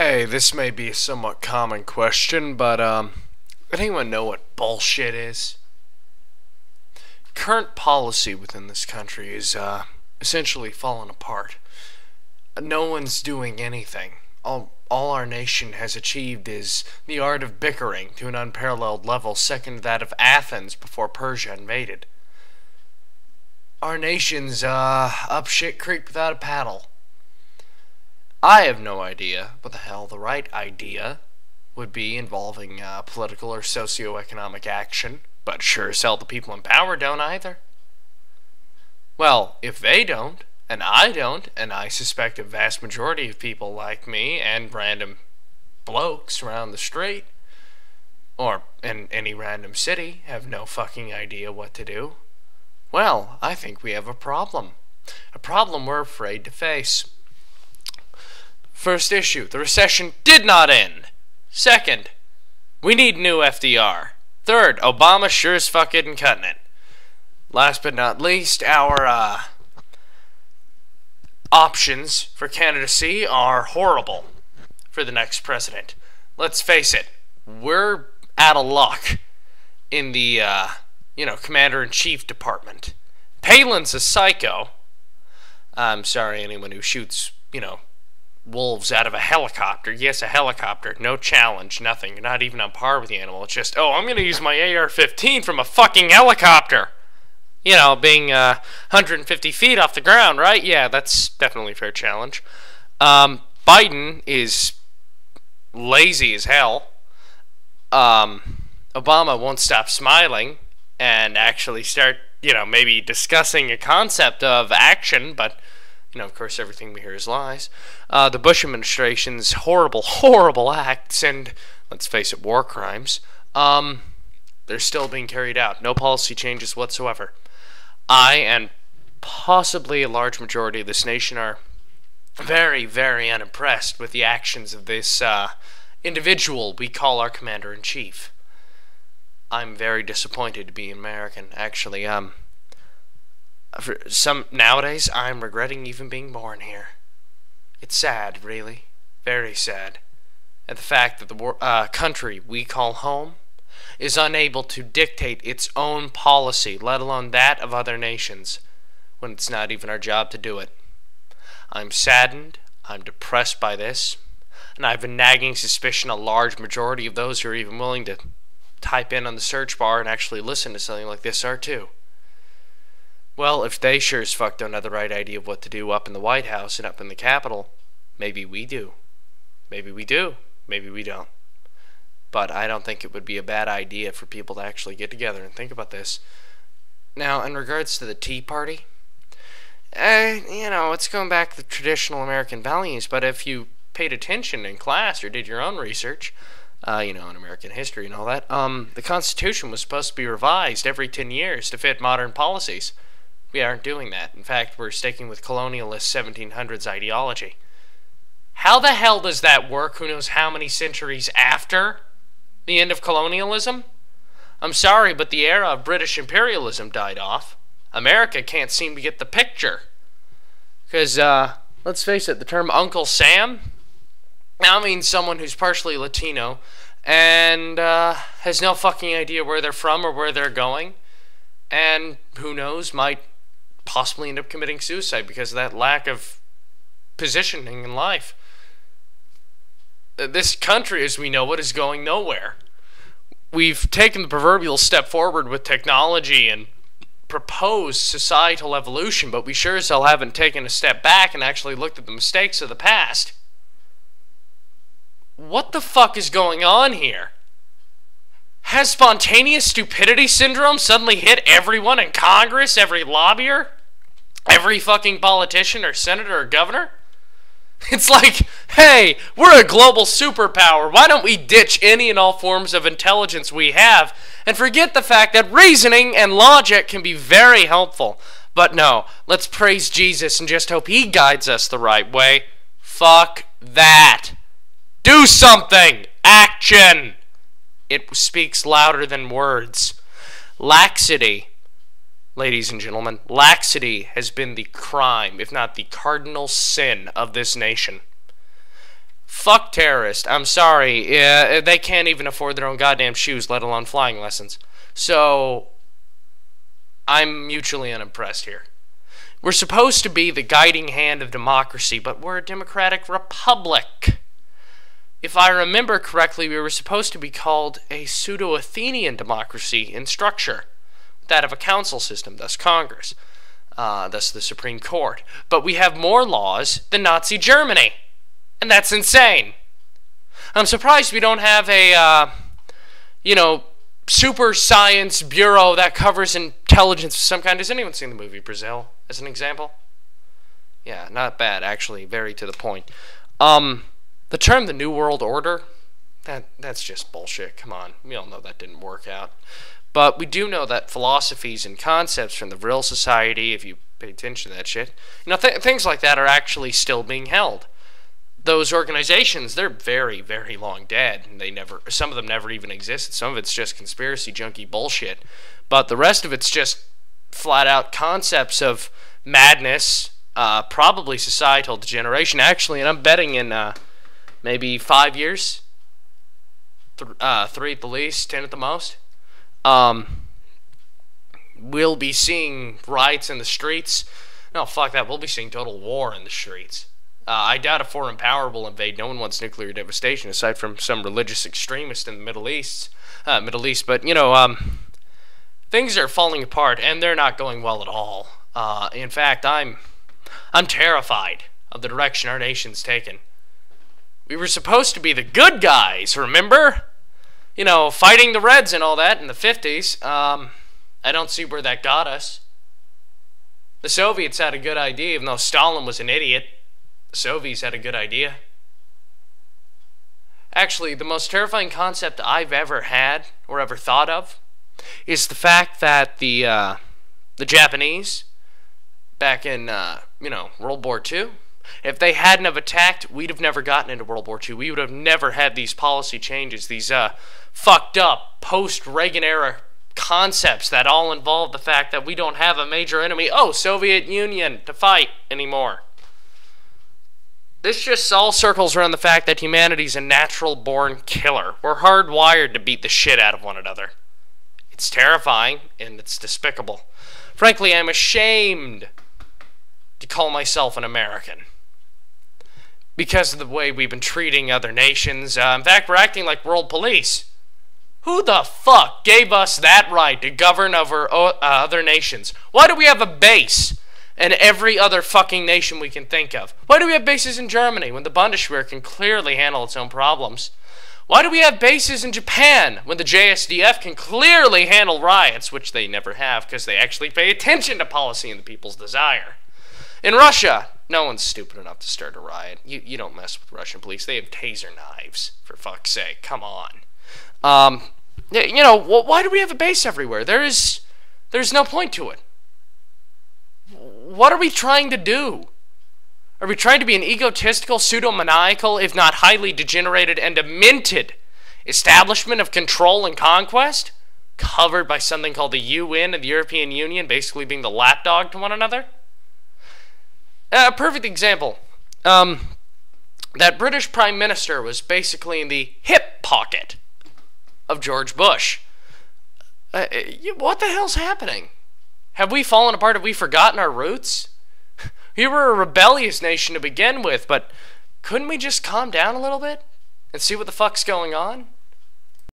Hey, this may be a somewhat common question, but anyone know what bullshit is? Current policy within this country is essentially falling apart. No one's doing anything. All our nation has achieved is the art of bickering to an unparalleled level, second to that of Athens before Persia invaded. Our nation's up shit creek without a paddle. I have no idea what the hell the right idea would be involving political or socio-economic action, but sure as hell the people in power don't either. Well, if they don't, and I suspect a vast majority of people like me and random blokes around the street, or in any random city, have no fucking idea what to do, well, I think we have a problem. A problem we're afraid to face. First issue, the recession did not end. Second, we need new FDR. Third, Obama sure as fuck isn't cutting it. Last but not least, our options for candidacy are horrible for the next president. Let's face it, we're out of luck in the, commander-in-chief department. Palin's a psycho. I'm sorry, anyone who shoots, wolves out of a helicopter. Yes, a helicopter. No challenge, nothing. You're not even on par with the animal. It's just, I'm going to use my AR-15 from a fucking helicopter. Being 150 feet off the ground, right? Yeah, that's definitely a fair challenge. Biden is lazy as hell. Obama won't stop smiling and actually start, maybe discussing a concept of action, but of course, everything we hear is lies. The Bush administration's horrible acts, and let's face it, war crimes, they're still being carried out. No policy changes whatsoever. I, and possibly a large majority of this nation, are very, very unimpressed with the actions of this individual we call our commander-in-chief. I'm very disappointed to be American, actually. Nowadays, I'm regretting even being born here. It's sad, really. Very sad. At the fact that the country we call home is unable to dictate its own policy, let alone that of other nations, when it's not even our job to do it. I'm saddened, I'm depressed by this, and I have a nagging suspicion a large majority of those who are even willing to type in on the search bar and actually listen to something like this are too. Well, if they sure as fuck don't have the right idea of what to do up in the White House and up in the Capitol, maybe we do. Maybe we do. Maybe we don't. But I don't think it would be a bad idea for people to actually get together and think about this. Now, in regards to the Tea Party, it's going back to the traditional American values, but if you paid attention in class or did your own research, in American history and all that, the Constitution was supposed to be revised every 10 years to fit modern policies. We aren't doing that. In fact, we're sticking with colonialist 1700s ideology. How the hell does that work? Who knows how many centuries after the end of colonialism? I'm sorry, but the era of British imperialism died off. America can't seem to get the picture. Because, let's face it, the term Uncle Sam now means someone who's partially Latino and has no fucking idea where they're from or where they're going. And who knows, might possibly end up committing suicide because of that lack of positioning in life. This country, as we know it, is going nowhere. We've taken the proverbial step forward with technology and proposed societal evolution, but we sure as hell haven't taken a step back and actually looked at the mistakes of the past. What the fuck is going on here? Has spontaneous stupidity syndrome suddenly hit everyone in Congress, every lobbyer, every fucking politician or senator or governor? It's like, hey, we're a global superpower. Why don't we ditch any and all forms of intelligence we have and forget the fact that reasoning and logic can be very helpful? But no, let's praise Jesus and just hope he guides us the right way. Fuck that. Do something. Action. It speaks louder than words. Laxity, ladies and gentlemen, laxity has been the crime, if not the cardinal sin of this nation. fuck terrorists. I'm sorry. They can't even afford their own goddamn shoes, let alone flying lessons. So, I'm mutually unimpressed here. We're supposed to be the guiding hand of democracy, but we're a democratic republic. If I remember correctly, we were supposed to be called a pseudo-Athenian democracy in structure, that of a council system, thus Congress, thus the Supreme Court. But we have more laws than Nazi Germany, and that's insane. I'm surprised we don't have a, super science bureau that covers intelligence of some kind. Has anyone seen the movie Brazil, as an example? Yeah, not bad, actually, very to the point. The term the New World Order, that's just bullshit. Come on, we all know that didn't work out. But we do know that philosophies and concepts from the Vril Society, if you pay attention to that shit, things like that are actually still being held. Those organizations, they're very, very long dead. And some of them never even existed. Some of it's just conspiracy junkie bullshit. But the rest of it's just flat out concepts of madness, probably societal degeneration. Actually, and I'm betting in maybe 5 years, 3 at the least, 10 at the most, we'll be seeing riots in the streets. No, fuck that. We'll be seeing total war in the streets. I doubt a foreign power will invade. No one wants nuclear devastation, aside from some religious extremist in the Middle East. But, things are falling apart, and they're not going well at all. In fact, I'm terrified of the direction our nation's taken. We were supposed to be the good guys, remember? Fighting the Reds and all that in the 50s. I don't see where that got us. The Soviets had a good idea, even though Stalin was an idiot. The Soviets had a good idea. Actually, the most terrifying concept I've ever had, or ever thought of, is the fact that the Japanese, back in, World War II, if they hadn't have attacked, we'd have never gotten into World War II. We would have never had these policy changes, these fucked up post-Reagan era concepts that all involve the fact that we don't have a major enemy, Soviet Union, to fight anymore. This just all circles around the fact that humanity's a natural-born killer. We're hardwired to beat the shit out of one another. It's terrifying, and it's despicable. Frankly, I'm ashamed to call myself an American because of the way we've been treating other nations. In fact, we're acting like world police. Who the fuck gave us that right to govern over other nations? Why do we have a base in every other fucking nation we can think of? Why do we have bases in Germany when the Bundeswehr can clearly handle its own problems? Why do we have bases in Japan when the JSDF can clearly handle riots, which they never have because they actually pay attention to policy and the people's desire? In Russia, no one's stupid enough to start a riot. You don't mess with Russian police. They have taser knives, for fuck's sake. Come on. Why do we have a base everywhere? There's no point to it. What are we trying to do? Are we trying to be an egotistical, pseudo-maniacal, if not highly degenerated and demented establishment of control and conquest, covered by something called the UN and the European Union, basically being the lapdog to one another? A perfect example. That British Prime Minister was basically in the hip pocket of George Bush. What the hell's happening? Have we fallen apart? Have we forgotten our roots? We were a rebellious nation to begin with, but couldn't we just calm down a little bit and see what the fuck's going on?